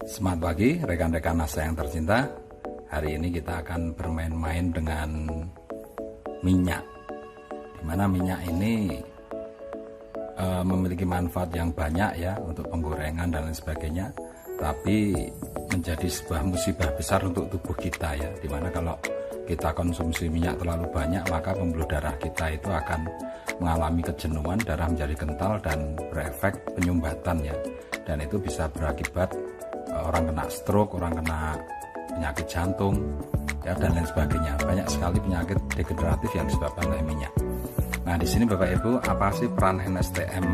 Selamat pagi rekan-rekan NASA yang tercinta. Hari ini kita akan bermain-main dengan minyak, dimana minyak ini memiliki manfaat yang banyak ya untuk penggorengan dan lain sebagainya, tapi menjadi sebuah musibah besar untuk tubuh kita ya, dimana kalau kita konsumsi minyak terlalu banyak maka pembuluh darah kita itu akan mengalami kejenuhan, darah menjadi kental dan berefek penyumbatan ya, dan itu bisa berakibat orang kena stroke, orang kena penyakit jantung ya, dan lain sebagainya. Banyak sekali penyakit degeneratif yang disebabkan oleh minyak. Nah, di sini Bapak Ibu, apa sih peran NSTM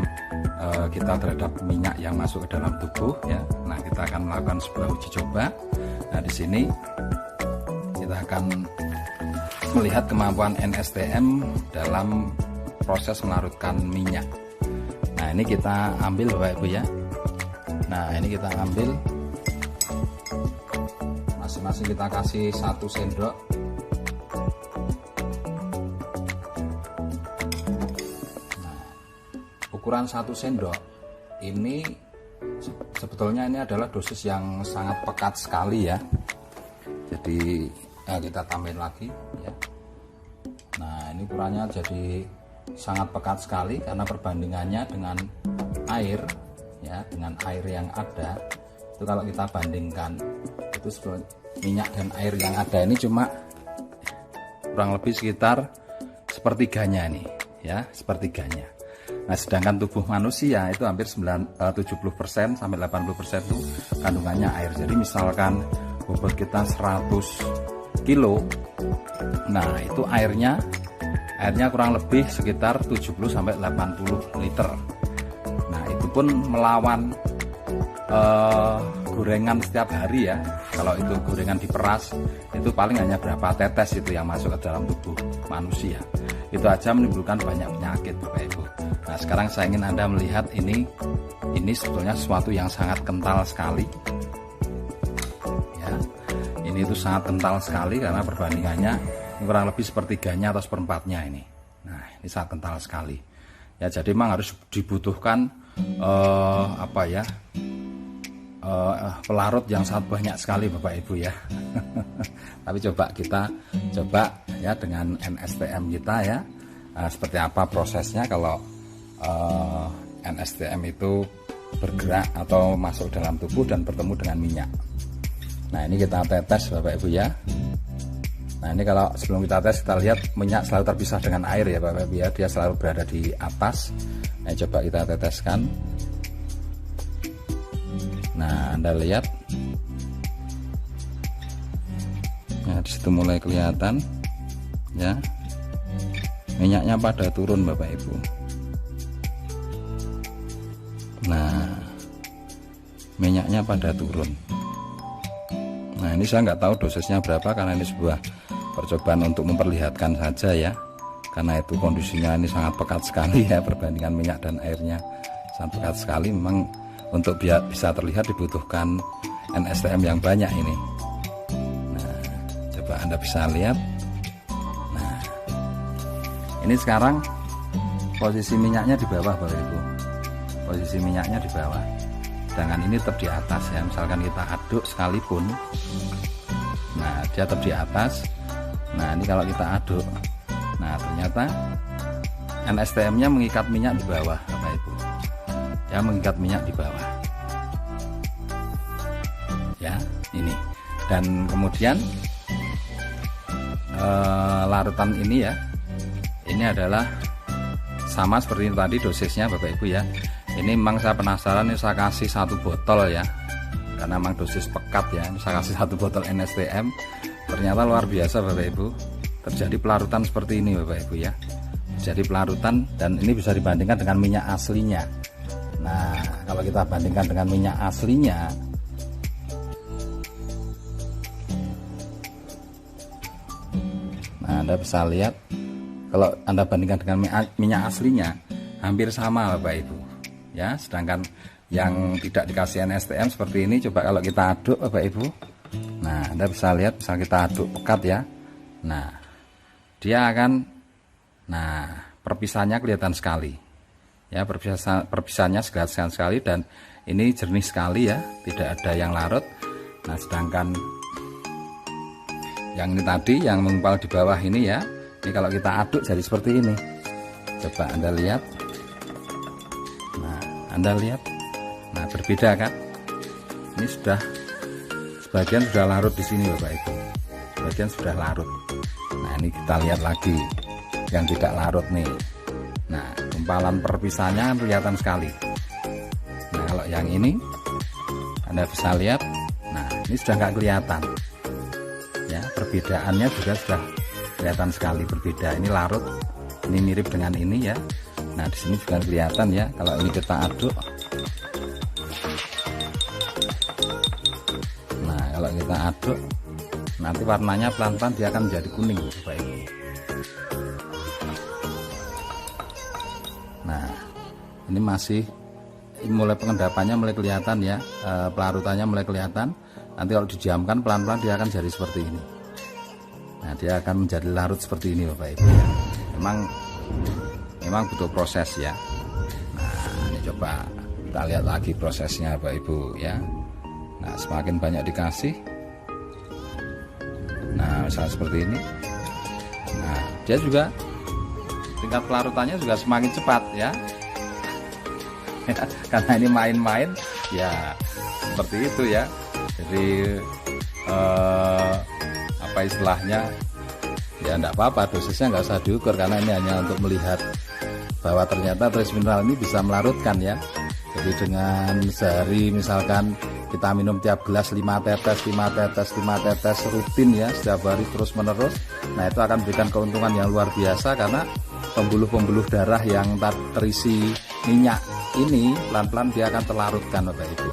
kita terhadap minyak yang masuk ke dalam tubuh ya? Nah, kita akan melakukan sebuah uji coba. Nah, di sini kita akan melihat kemampuan NSTM dalam proses melarutkan minyak. Nah, ini kita ambil Bapak Ibu ya. Nah, ini kita ambil, masing-masing kita kasih 1 sendok. Nah, ukuran 1 sendok ini sebetulnya ini adalah dosis yang sangat pekat sekali ya. Jadi kita tambahin lagi ya. Nah, ini ukurannya jadi sangat pekat sekali karena perbandingannya dengan air ya, dengan air yang ada itu kalau kita bandingkan itu minyak dan air yang ada ini cuma kurang lebih sekitar sepertiganya ini ya, sepertiganya. Nah, sedangkan tubuh manusia itu hampir 70% sampai 80% itu kandungannya air. Jadi misalkan bobot kita 100 kilo, nah itu airnya kurang lebih sekitar 70 sampai 80 liter. Nah, itu pun melawan gorengan setiap hari ya. Kalau itu gorengan diperas itu paling hanya berapa tetes itu yang masuk ke dalam tubuh manusia. Itu aja menimbulkan banyak penyakit Bapak Ibu. Nah, sekarang saya ingin Anda melihat ini sebetulnya sesuatu yang sangat kental sekali ya. Ini itu sangat kental sekali karena perbandingannya kurang lebih sepertiganya atau seperempatnya ini. Nah, ini sangat kental sekali ya. Jadi memang harus dibutuhkan pelarut yang sangat banyak sekali Bapak Ibu ya. Tapi kita coba ya dengan NSTM kita ya, seperti apa prosesnya kalau NSTM itu bergerak atau masuk dalam tubuh dan bertemu dengan minyak. Nah, ini kita tetes Bapak Ibu ya. Nah, ini kalau sebelum kita tes kita lihat minyak selalu terpisah dengan air ya Bapak Ibu ya, dia selalu berada di atas. Nah, coba kita teteskan. Nah, Anda lihat, nah disitu mulai kelihatan ya, minyaknya pada turun Bapak Ibu. Nah, minyaknya pada turun. Nah, ini saya nggak tahu dosisnya berapa karena ini sebuah percobaan untuk memperlihatkan saja ya, karena itu kondisinya ini sangat pekat sekali ya, perbandingan minyak dan airnya sangat pekat sekali. Memang untuk biar bisa terlihat dibutuhkan NSTM yang banyak ini. Nah, coba Anda bisa lihat. Nah, ini sekarang posisi minyaknya di bawah Bapak Ibu. Posisi minyaknya di bawah. Sedangkan ini tetap di atas ya. Misalkan kita aduk sekalipun, nah dia tetap di atas. Nah, ini kalau kita aduk, nah ternyata NSTM-nya mengikat minyak di bawah Bapak Ibu ya, mengikat minyak di bawah ya, ini. Dan kemudian larutan ini ya, ini adalah sama seperti tadi dosisnya Bapak Ibu ya. Ini memang saya penasaran, ini saya kasih 1 botol ya, karena memang dosis pekat ya. Saya kasih 1 botol NSTM, ternyata luar biasa Bapak Ibu, terjadi pelarutan seperti ini Bapak Ibu ya. Jadi pelarutan, dan ini bisa dibandingkan dengan minyak aslinya. Nah, kalau kita bandingkan dengan minyak aslinya, nah Anda bisa lihat, kalau Anda bandingkan dengan minyak aslinya hampir sama Bapak Ibu ya. Sedangkan yang tidak dikasih NSTM seperti ini, coba kalau kita aduk Bapak Ibu, nah Anda bisa lihat, misal kita aduk pekat ya, nah dia akan, nah perpisahannya kelihatan sekali ya, perpisahannya kelihatan sekali, dan ini jernih sekali ya, tidak ada yang larut. Nah sedangkan yang ini tadi yang menggumpal di bawah ini ya, ini kalau kita aduk jadi seperti ini. Coba Anda lihat. Nah Anda lihat, nah berbeda kan? Ini sudah sebagian sudah larut di sini Bapak Ibu, sebagian sudah larut. Nah ini kita lihat lagi yang tidak larut nih. Nah gumpalan perpisahannya kan kelihatan sekali. Nah kalau yang ini Anda bisa lihat, nah ini sudah nggak kelihatan ya, perbedaannya juga sudah kelihatan sekali berbeda. Ini larut, ini mirip dengan ini ya. Nah di sini juga kelihatan ya, kalau ini kita aduk. Nah kalau kita aduk nanti warnanya pelan-pelan dia akan menjadi kuning Bapak Ibu. Nah ini masih mulai pengendapannya mulai kelihatan ya, pelarutannya mulai kelihatan. Nanti kalau didiamkan pelan-pelan dia akan jadi seperti ini. Nah dia akan menjadi larut seperti ini Bapak Ibu ya. Memang butuh proses ya. Nah ini coba kita lihat lagi prosesnya Bapak Ibu ya. Nah semakin banyak dikasih, nah misalnya seperti ini, nah dia juga tingkat pelarutannya juga semakin cepat ya. Karena ini main-main ya, seperti itu ya. Jadi apa istilahnya ya, enggak apa-apa, dosisnya nggak usah diukur karena ini hanya untuk melihat bahwa ternyata trace mineral ini bisa melarutkan ya. Jadi dengan sehari misalkan kita minum tiap gelas 5 tetes rutin ya, setiap hari terus menerus, nah itu akan memberikan keuntungan yang luar biasa karena pembuluh-pembuluh darah yang terisi minyak ini pelan-pelan dia akan terlarutkan Bapak Ibu.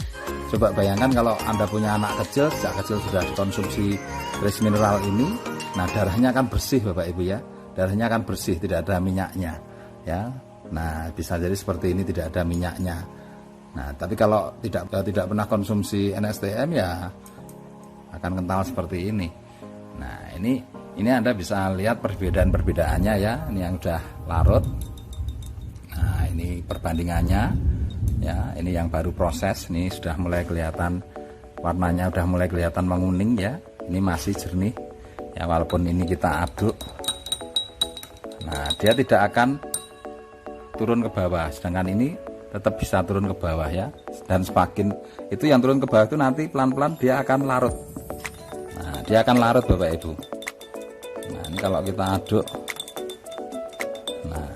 Coba bayangkan kalau Anda punya anak kecil, sejak kecil sudah dikonsumsi trace mineral ini, nah darahnya akan bersih Bapak Ibu ya, darahnya akan bersih, tidak ada minyaknya ya. Nah bisa jadi seperti ini, tidak ada minyaknya. Nah tapi kalau tidak pernah konsumsi NSTM ya akan kental seperti ini. Nah ini Anda bisa lihat perbedaan-perbedaannya ya. Ini yang udah larut, nah ini perbandingannya ya. Ini yang baru proses, ini sudah mulai kelihatan warnanya, udah mulai kelihatan menguning ya. Ini masih jernih ya, walaupun ini kita aduk. Nah dia tidak akan turun ke bawah, sedangkan ini tetap bisa turun ke bawah ya. Dan semakin itu yang turun ke bawah itu nanti pelan-pelan dia akan larut. Nah dia akan larut Bapak Ibu. Nah ini kalau kita aduk, nah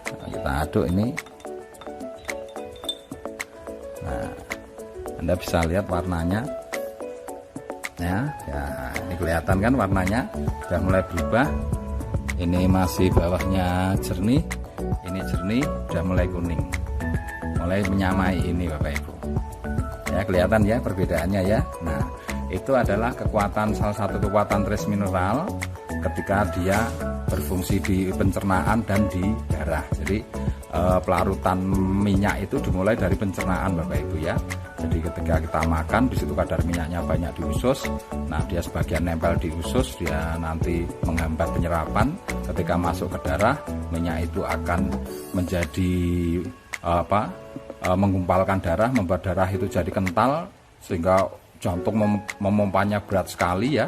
kalau kita aduk ini, nah Anda bisa lihat warnanya ya, ini kelihatan kan warnanya sudah mulai berubah. Ini masih bawahnya jernih, ini jernih, sudah mulai kuning, mulai menyamai ini Bapak Ibu ya, kelihatan ya perbedaannya ya. Nah itu adalah salah satu kekuatan trace mineral ketika dia berfungsi di pencernaan dan di darah. Jadi pelarutan minyak itu dimulai dari pencernaan Bapak Ibu ya. Jadi ketika kita makan, di situ kadar minyaknya banyak di usus. Nah dia sebagian nempel di usus, dia nanti menghambat penyerapan. Ketika masuk ke darah, minyak itu akan menjadi menggumpalkan darah, membuat darah itu jadi kental sehingga jantung memompanya berat sekali ya.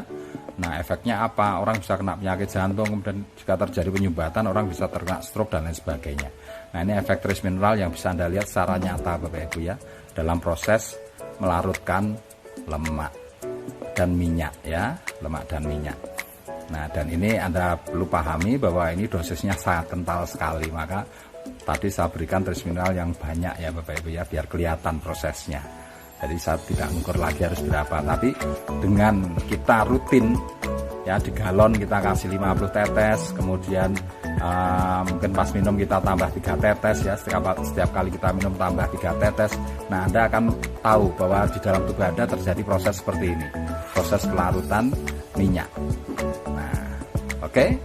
Nah efeknya apa? Orang bisa kena penyakit jantung, kemudian jika terjadi penyumbatan orang bisa terkena stroke dan lain sebagainya. Nah ini efek trace mineral yang bisa Anda lihat secara nyata Bapak Ibu ya, dalam proses melarutkan lemak dan minyak ya, lemak dan minyak. Nah dan ini Anda perlu pahami bahwa ini dosisnya sangat kental sekali, maka tadi saya berikan trace mineral yang banyak ya Bapak Ibu ya, biar kelihatan prosesnya. Jadi saya tidak mengukur lagi harus berapa, tapi dengan kita rutin ya, di galon kita kasih 50 tetes, kemudian mungkin pas minum kita tambah 3 tetes ya, setiap kali kita minum tambah 3 tetes. Nah Anda akan tahu bahwa di dalam tubuh Anda terjadi proses seperti ini, proses pelarutan minyak. Nah oke.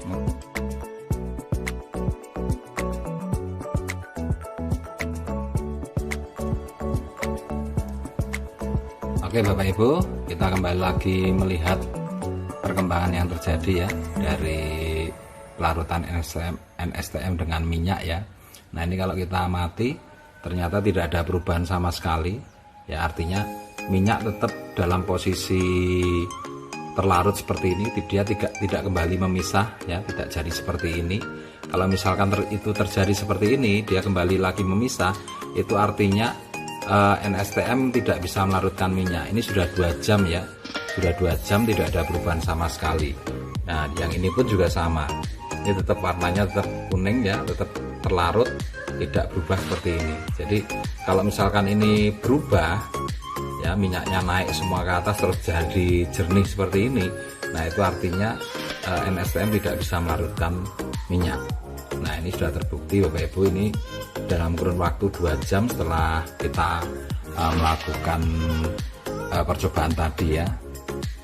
Oke Bapak Ibu, kita kembali lagi melihat perkembangan yang terjadi ya dari pelarutan NSTM dengan minyak ya. Nah ini kalau kita amati, ternyata tidak ada perubahan sama sekali. Ya, artinya minyak tetap dalam posisi terlarut seperti ini, dia tidak kembali memisah ya, tidak jadi seperti ini. Kalau misalkan itu terjadi seperti ini, dia kembali lagi memisah, itu artinya NSTM tidak bisa melarutkan minyak. Ini sudah 2 jam ya, sudah 2 jam tidak ada perubahan sama sekali. Nah, yang ini pun juga sama, ini tetap warnanya tetap kuning ya, tetap terlarut, tidak berubah seperti ini. Jadi kalau misalkan ini berubah ya, minyaknya naik semua ke atas terus jadi jernih seperti ini, nah itu artinya NSTM tidak bisa melarutkan minyak. Nah, ini sudah terbukti Bapak Ibu, ini dalam kurun waktu 2 jam setelah kita melakukan percobaan tadi ya.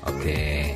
Oke.